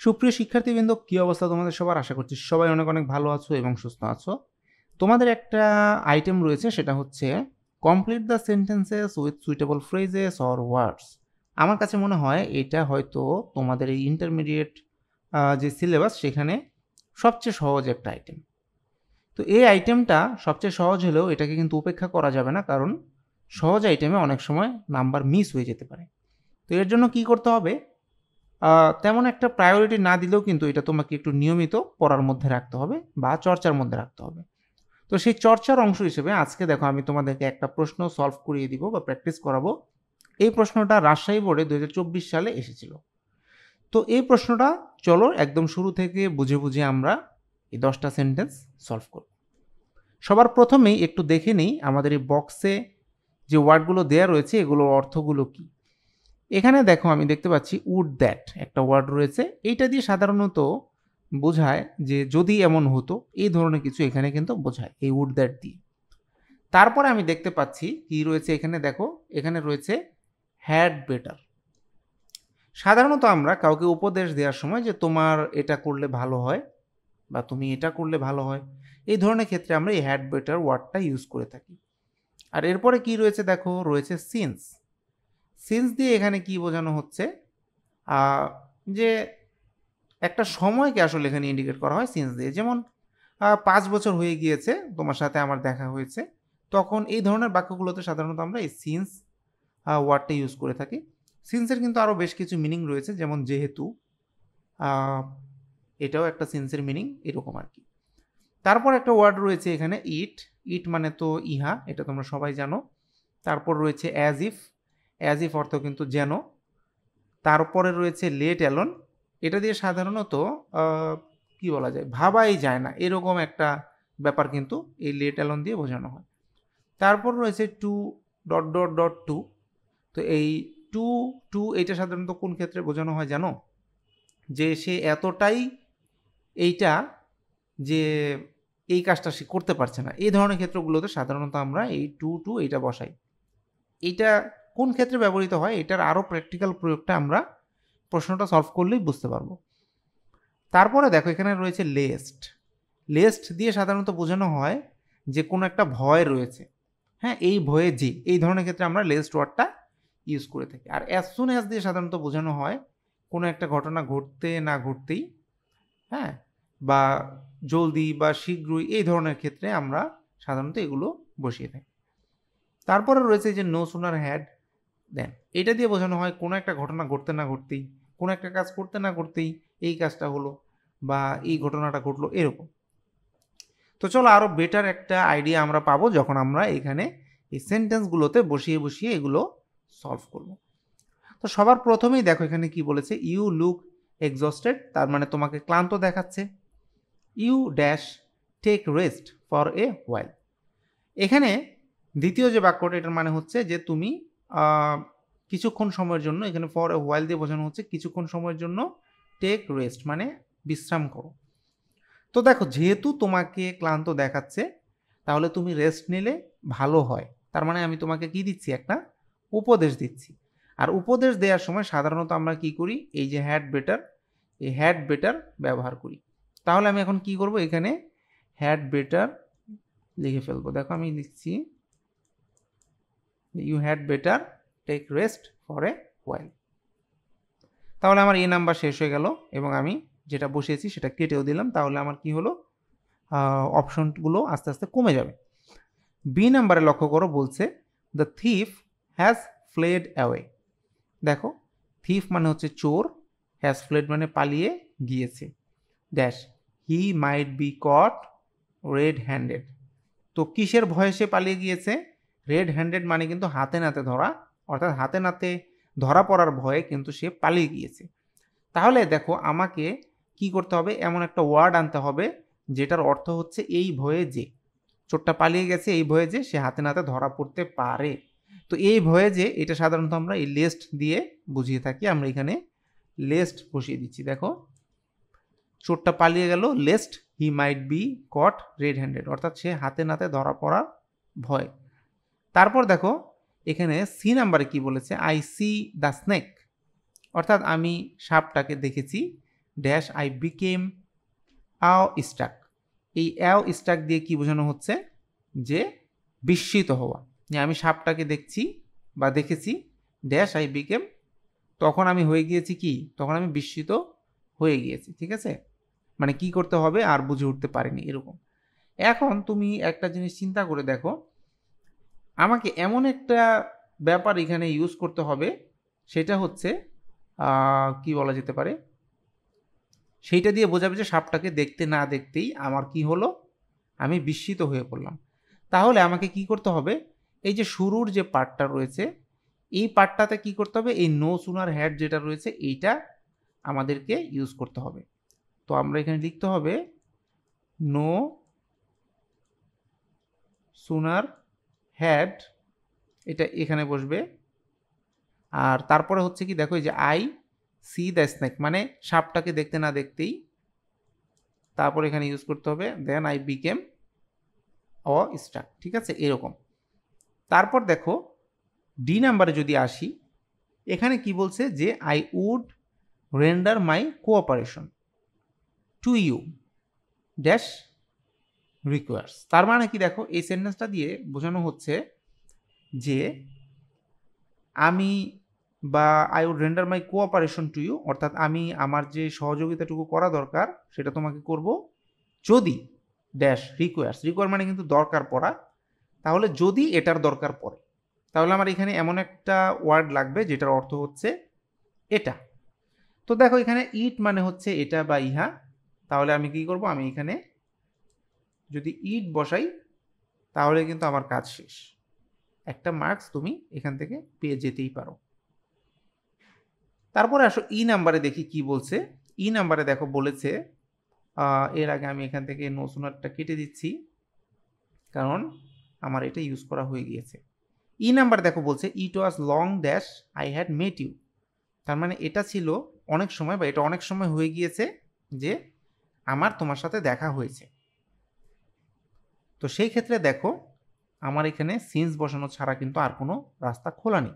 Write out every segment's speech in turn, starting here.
সুপ্রিয় শিক্ষার্থীবৃন্দ, কি অবস্থা তোমাদের সবার? আশা করছি সবাই অনেক অনেক ভালো আছো এবং সুস্থ আছো। তোমাদের একটা আইটেম রয়েছে, সেটা হচ্ছে complete the sentences with suitable phrases or words. আমার কাছে মনে হয় এটা হয়তো তোমাদের এই ইন্টারমিডিয়েট যে সিলেবাস সেখানে সবচেয়ে সহজ একটা আইটেম। তো এই আইটেমটা সবচেয়ে সহজ হলেও এটাকে কিন্তু উপেক্ষা করা যাবে না, কারণ সহজ আইটেমে অনেক সময় নাম্বার মিস হয়ে যেতে পারে। তো এর জন্য কি করতে হবে, তেমন একটা প্রায়োরিটি না দিলেও কিন্তু এটা তোমাকে একটু নিয়মিত পড়ার মধ্যে রাখতে হবে বা চর্চার মধ্যে রাখতে হবে। তো সেই চর্চার অংশ হিসেবে আজকে দেখো আমি তোমাদেরকে একটা প্রশ্ন সলভ করিয়ে দিব বা প্র্যাকটিস করাবো। এই প্রশ্নটা রাজশাহী বোর্ডে 2024 সালে এসেছিল। তো এই প্রশ্নটা চলো একদম শুরু থেকে বুঝে বুঝে আমরা এই 10টা সেন্টেন্স সলভ করব। সবার প্রথমেই একটু দেখে নিই আমাদের এই বক্সে যে ওয়ার্ডগুলো দেওয়া রয়েছে এগুলোর অর্থগুলো কী। এখানে দেখো আমি দেখতে পাচ্ছি উড দ্যাট একটা ওয়ার্ড রয়েছে। এইটা দিয়ে সাধারণত বোঝায় যে যদি এমন হতো, এই ধরনের কিছু এখানে কিন্তু বোঝায় এই উড দ্যাট দিয়ে। তারপরে আমি দেখতে পাচ্ছি কি রয়েছে এখানে, দেখো এখানে রয়েছে হ্যাড বেটার। সাধারণত আমরা কাউকে উপদেশ দেওয়ার সময় যে তোমার এটা করলে ভালো হয় বা তুমি এটা করলে ভালো হয়, এই ধরনের ক্ষেত্রে আমরা এই হ্যাড বেটার ওয়ার্ডটা ইউজ করে থাকি। আর এরপরে কি রয়েছে দেখো, রয়েছে সিন্স। সিন্স দিয়ে এখানে কি বোঝানো হচ্ছে, যে একটা সময়কে আসলে এখানে ইন্ডিকেট করা হয় সিন্স দিয়ে। যেমন 5 বছর হয়ে গিয়েছে তোমার সাথে আমার দেখা হয়েছে, তখন এই ধরনের বাক্যগুলোতে সাধারণত আমরা এই সিন্স ওয়ার্ডটা ইউজ করে থাকি। সিন্সের কিন্তু আরও বেশ কিছু মিনিং রয়েছে, যেমন যেহেতু, এটাও একটা সিন্সের মিনিং, এরকম আর কি। তারপর একটা ওয়ার্ড রয়েছে এখানে ইট। ইট মানে তো ইহা, এটা তোমরা সবাই জানো। তারপর রয়েছে অ্যাজ ইফ। অ্যাজ ইফ অর্থ কিন্তু যেন। তারপরে রয়েছে লেট অ্যালোন। এটা দিয়ে সাধারণত কি বলা যায়, ভাবাই যায় না এরকম একটা ব্যাপার কিন্তু এই লেট অ্যালোন দিয়ে বোঝানো হয়। তারপর রয়েছে two dot dot dot two. তো এই টু টু এটা সাধারণত কোন ক্ষেত্রে বোঝানো হয় জানো, যে সে এতটাই এইটা যে এই কাজটা সে করতে পারছে না, এই ধরনের ক্ষেত্রগুলোতে সাধারণত আমরা এই টু টু এইটা বসাই। এইটা কোন ক্ষেত্রে ব্যবহৃত হয়, এটার আরও প্র্যাকটিক্যাল প্রয়োগটা আমরা প্রশ্নটা সলভ করলেই বুঝতে পারবো। তারপরে দেখো এখানে রয়েছে লেস্ট। লেস্ট দিয়ে সাধারণত বোঝানো হয় যে কোনো একটা ভয় রয়েছে, হ্যাঁ, এই ভয়ে যে, এই ধরনের ক্ষেত্রে আমরা লেস্ট ওয়ার্ডটা ইউজ করে থাকি। আর অ্যাজ সুন অ্যাজ দিয়ে সাধারণত বোঝানো হয় কোনো একটা ঘটনা ঘটতে না ঘটতেই, হ্যাঁ, বা জলদি বা শীঘ্রই, এই ধরনের ক্ষেত্রে আমরা সাধারণত এগুলো বসিয়ে থাকি। তারপরে রয়েছে যে নো সুনার হ্যাড দেন। এটা দিয়ে বোঝানো হয় কোনো একটা ঘটনা ঘটতে না ঘটতেই, কোনো একটা কাজ করতে না করতেই এই কাজটা হলো বা এই ঘটনাটা ঘটলো, এরকম। তো চলো আরও বেটার একটা আইডিয়া আমরা পাবো যখন আমরা এখানে এই সেন্টেন্সগুলোতে বসিয়ে বসিয়ে এগুলো সলভ করব। তো সবার প্রথমেই দেখো এখানে কি বলেছে, ইউ লুক এক্সস্টেড, তার মানে তোমাকে ক্লান্ত দেখাচ্ছে। You dash take rest for a while. এখানে দ্বিতীয় যে বাক্যটা, এটার মানে হচ্ছে যে তুমি কিছুক্ষণ সময়ের জন্য, এখানে ফর এ হোয়াইল দিয়ে বোঝানো হচ্ছে কিছুক্ষণ সময়ের জন্য টেক রেস্ট মানে বিশ্রাম করো। তো দেখো যেহেতু তোমাকে ক্লান্ত দেখাচ্ছে, তাহলে তুমি রেস্ট নিলে ভালো হয়। তার মানে আমি তোমাকে কি দিচ্ছি, একটা উপদেশ দিচ্ছি। আর উপদেশ দেওয়ার সময় সাধারণত আমরা কি করি, এই যে হ্যাড বেটার, এই হ্যাড বেটার ব্যবহার করি। তাহলে আমি এখন কি করব, এখানে হ্যাড বেটার লিখে ফেলবো। দেখো আমি লিখছি you had better take rest for a while. তাহলে আমার এ নাম্বার শেষ হয়ে গেল এবং আমি যেটা বসিয়েছি সেটা কেটেও দিলাম। তাহলে আমার কি হলো, অপশনগুলো আস্তে আস্তে কমে যাবে। বি নাম্বারে লক্ষ্য করো, বলছে the thief has fled away. দেখো থিফ মানে হচ্ছে চোর, হ্যাজ ফ্লেড মানে পালিয়ে গিয়েছে, dash he might be caught red handed. তো কিসের ভয়ে সে পালিয়ে গিয়েছে, রেড হ্যান্ডেড মানে কিন্তু হাতে নাতে ধরা, অর্থাৎ হাতে নাতে ধরা পড়ার ভয়ে কিন্তু সে পালিয়ে গিয়েছে। তাহলে দেখো আমাকে কি করতে হবে, এমন একটা ওয়ার্ড আনতে হবে যেটার অর্থ হচ্ছে এই ভয়ে যে, চোরটা পালিয়ে গেছে এই ভয়ে যে সে হাতে নাতে ধরা পড়তে পারে। তো এই ভয়ে যে, এটা সাধারণত আমরা এই লেস্ট দিয়ে বুঝিয়ে থাকি। আমরা এখানে লেস্ট বসিয়ে দিচ্ছি। দেখো চোরটা পালিয়ে গেল, lest he might be caught red handed, অর্থাৎ সে হাতে নাতে ধরা পড়ার ভয়। তারপর দেখো এখানে সি নাম্বারে কি বলেছে, আই সি দ্য স্নেক, অর্থাৎ আমি সাপটাকে দেখেছি। Dash I became awestruck. এই অ্যাও স্ট্রাক দিয়ে কি বোঝানো হচ্ছে, যে বিস্মিত হওয়া, যে আমি সাপটাকে দেখছি বা দেখেছি, ড্যাশ আই বিকেম, তখন আমি হয়ে গিয়েছি কি, তখন আমি বিস্মিত হয়ে গিয়েছি। ঠিক আছে, মানে কি করতে হবে আর বুঝে উঠতে পারিনি এরকম। এখন তুমি একটা জিনিস চিন্তা করে দেখো, আমাকে এমন একটা ব্যাপার এখানে ইউজ করতে হবে, সেটা হচ্ছে কি বলা যেতে পারে, সেইটা দিয়ে বোঝাবে যে সাপটাকে দেখতে না দেখতেই আমার কি হলো, আমি বিস্মিত হয়ে পড়লাম। তাহলে আমাকে কি করতে হবে, এই যে শুরুর যে পার্টটা রয়েছে, এই পার্টটাতে কি করতে হবে, এই নো সুনার হ্যাড যেটা রয়েছে এইটা আমাদেরকে ইউজ করতে হবে। তো আমরা এখানে লিখতে হবে নো সুনার হ্যাড, এটা এখানে বসবে। আর তারপরে হচ্ছে কি দেখো, এই যে আই সি দ্য স্নেক, মানে সাপটাকে দেখতে না দেখতেই, তারপর এখানে ইউজ করতে হবে then I became a struck. ঠিক আছে, এরকম। তারপর দেখো ডি নাম্বারে যদি আসি, এখানে কি বলছে, যে I would render my cooperation to you dash requires. তার মানে কি দেখো, এই সেন্টেন্সটা দিয়ে বোঝানো হচ্ছে যে আমি, বা I would render my cooperation to you, অর্থাৎ আমি আমার যে সহযোগিতাটুকু করা দরকার সেটা তোমাকে করব যদি ড্যাশ রিকোয়ার্স, রিকোয়ার মানে কিন্তু দরকার পড়া, তাহলে যদি এটার দরকার পড়ে, তাহলে আমার এখানে এমন একটা ওয়ার্ড লাগবে যেটার অর্থ হচ্ছে এটা। তো দেখো এখানে ইট মানে হচ্ছে এটা বা ইহা, তাহলে আমি কি করব, আমি এখানে যদি ইট বসাই তাহলে কিন্তু আমার কাজ শেষ, একটা মার্কস তুমি এখান থেকে পেয়ে যেতেই পারো। তারপরে আসো ই নাম্বারে দেখি কি বলছে। ই নাম্বারে দেখো বলেছে, এর আগে আমি এখান থেকে নো সুনারটা কেটে দিচ্ছি, কারণ আমার এটা ইউজ করা হয়ে গিয়েছে। ই নাম্বার দেখো বলছে it was long dash I had met you, তার মানে এটা ছিল অনেক সময়, বা এটা অনেক সময় হয়ে গিয়েছে যে আমার তোমার সাথে দেখা হয়েছে। তো সেই ক্ষেত্রে দেখো আমার এখানে সিন্স বসানো ছাড়া কিন্তু আর কোনো রাস্তা খোলা নেই,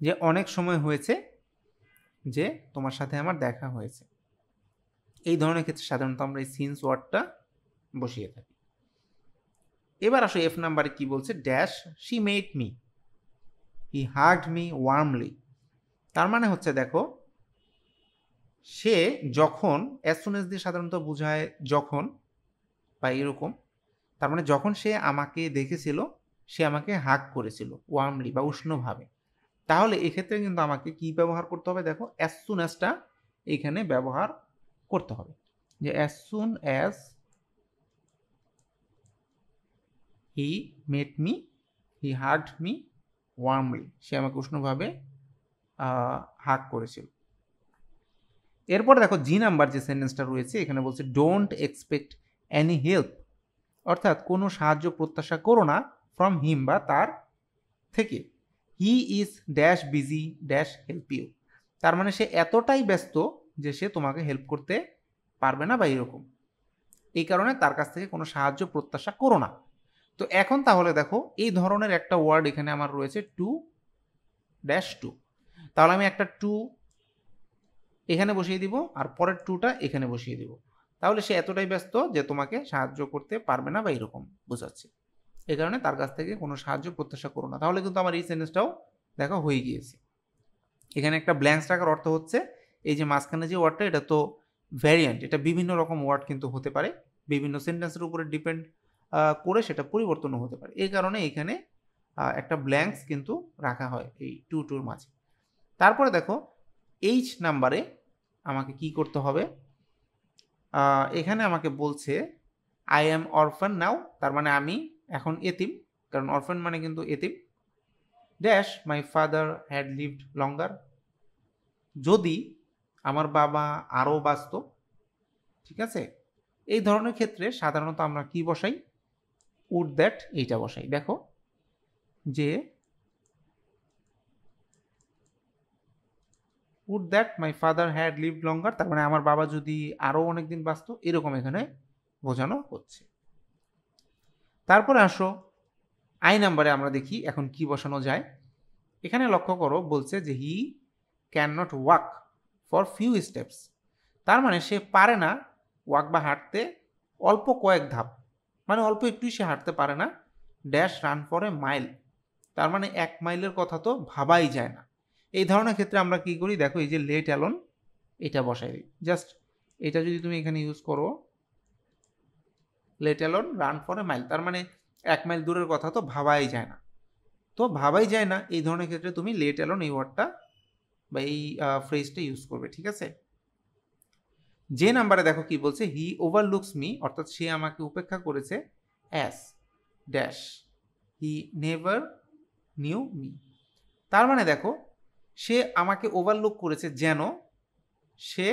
যে অনেক সময় হয়েছে যে তোমার সাথে আমার দেখা হয়েছে, এই ধরনের ক্ষেত্রে সাধারণত আমরা এই সিন্স ওয়ার্ডটা বসিয়ে থাকি। এবার আসো এফ নাম্বারে কি বলছে, dash she made me, he hugged me warmly. তার মানে হচ্ছে দেখো, সে যখন, অ্যাজ সুন এজ দিয়ে সাধারণত বোঝায় যখন বা এরকম, তার মানে যখন সে আমাকে দেখেছিল সে আমাকে হাগ করেছিল ওয়ার্মলি বা উষ্ণভাবে। তাহলে এক্ষেত্রে কিন্তু আমাকে কি ব্যবহার করতে হবে, দেখো অ্যাজ সুন অ্যাজটা এইখানে ব্যবহার করতে হবে, যে as soon as he met me, he hugged me warmly, সে আমাকে উষ্ণভাবে হাগ করেছিল। এরপর দেখো জি নাম্বার যে সেন্টেন্সটা রয়েছে, এখানে বলছে ডোন্ট এক্সপেক্ট এনি হেল্প, অর্থাৎ কোনো সাহায্য প্রত্যাশা করো না ফ্রম হিম বা তার থেকে, he is dash busy dash help you, তার মানে সে এতটাই ব্যস্ত যে সে তোমাকে হেল্প করতে পারবে না বা এরকম, এই কারণে তার কাছ থেকে কোনো সাহায্য প্রত্যাশা করো না। তো এখন তাহলে দেখো এই ধরনের একটা ওয়ার্ড এখানে আমার রয়েছে টু ড্যাশ টু, তাহলে আমি একটা টু এখানে বসিয়ে দিব আর পরের টুটা এখানে বসিয়ে দিব, তাহলে সে এতটাই ব্যস্ত যে তোমাকে সাহায্য করতে পারবে না বা এরকম বোঝাচ্ছে, এই কারণে তার কাছ থেকে কোনো সাহায্য প্রত্যাশা করো না। তাহলে কিন্তু আমার এই সেন্টেন্সটাও দেখো হয়ে গিয়েছে। এখানে একটা ব্ল্যাঙ্কস রাখার অর্থ হচ্ছে এই যে মাঝখানে যে ওয়ার্ডটা, এটা তো ভ্যারিয়েন্ট, এটা বিভিন্ন রকম ওয়ার্ড কিন্তু হতে পারে, বিভিন্ন সেন্টেন্সের উপরে ডিপেন্ড করে সেটা পরিবর্তনও হতে পারে, এই কারণে এখানে একটা ব্ল্যাঙ্কস কিন্তু রাখা হয় এই টু টুর মাঝে। তারপরে দেখো এইচ নাম্বারে আমাকে কি করতে হবে, এখানে আমাকে বলছে আই অ্যাম অরফান নাও, তার মানে আমি এখন এতিম, কারণ অরফান মানে কিন্তু এতিম, dash my father had lived longer, যদি আমার বাবা আরও বাঁচত। ঠিক আছে, এই ধরনের ক্ষেত্রে সাধারণত আমরা কি বসাই, উড দ্যাট এইটা বসাই। দেখো যে would that my father had lived longer, তার মানে আমার বাবা যদি আরও অনেকদিন বাঁচত, এরকম এখানে বোঝানো হচ্ছে। তারপরে আসো আই নাম্বারে আমরা দেখি এখন কি বসানো যায়। এখানে লক্ষ্য করো বলছে যে he can not walk for few steps, তার মানে সে পারে না ওয়াক বা হাঁটতে অল্প কয়েক ধাপ, মানে অল্প একটুই সে হাঁটতে পারে না। Dash run for a mile, তার মানে 1 মাইলের কথা তো ভাবাই যায় না। এই ধরনের ক্ষেত্রে আমরা কি করি দেখো, এই যে লেট অ্যালোন এটা বসাই দিই। জাস্ট এটা যদি তুমি এখানে ইউজ করো, let alone run for a mile, তার মানে 1 মাইল দূরের কথা তো ভাবাই যায় না। তো ভাবাই যায় না এই ধরনের ক্ষেত্রে তুমি লেট অ্যালোন এই ওয়ার্ডটা বা এই ফ্রেজটা ইউজ করবে, ঠিক আছে। যে নাম্বারে দেখো কি বলছে, হি ওভারলুকস মি, অর্থাৎ সে আমাকে উপেক্ষা করেছে, as dash he never knew me, তার মানে দেখো সে আমাকে ওভারলুক করেছে যেন সে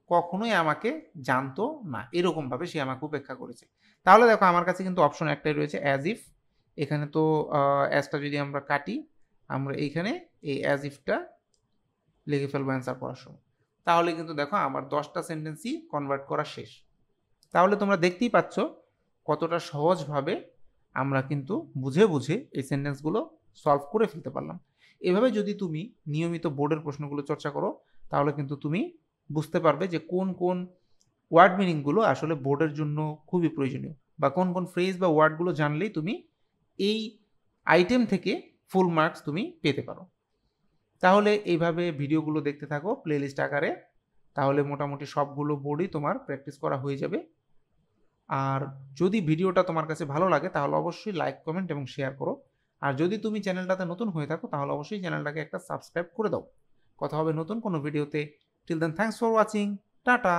কখনোই আমাকে জানতো না, এরকমভাবে সে আমাকে উপেক্ষা করেছে। তাহলে দেখো আমার কাছে কিন্তু অপশন একটাই রয়েছে, অ্যাজ ইফ। এখানে তো অ্যাজটা যদি আমরা কাটি, আমরা এইখানে এই অ্যাজ ইফটা লিখে ফেলবো অ্যান্সার করার সময়। তাহলে কিন্তু দেখো আমার 10টা সেন্টেন্সই কনভার্ট করা শেষ। তাহলে তোমরা দেখতেই পাচ্ছ কতটা সহজভাবে আমরা কিন্তু বুঝে বুঝে এই সেন্টেন্সগুলো সলভ করে ফেলতে পারলাম। এভাবে যদি তুমি নিয়মিত বোর্ডের প্রশ্নগুলো চর্চা করো, তাহলে কিন্তু তুমি বুঝতে পারবে যে কোন কোন ওয়ার্ড মিনিংগুলো আসলে বোর্ডের জন্য খুবই প্রয়োজনীয়, বা কোন কোন ফ্রেজ বা ওয়ার্ডগুলো জানলেই তুমি এই আইটেম থেকে ফুল মার্কস তুমি পেতে পারো। তাহলে এইভাবে ভিডিওগুলো দেখতে থাকো প্লেলিস্ট আকারে, তাহলে মোটামুটি সবগুলো বোর্ডই তোমার প্র্যাকটিস করা হয়ে যাবে। আর যদি ভিডিওটা তোমার কাছে ভালো লাগে তাহলে অবশ্যই লাইক, কমেন্ট এবং শেয়ার করো। আর যদি তুমি চ্যানেলটাতে নতুন হয়ে থাকো তাহলে অবশ্যই চ্যানেলটাকে একটা সাবস্ক্রাইব করে দাও। কথা হবে নতুন কোনো ভিডিওতে। Till then, thanks for watching, tata.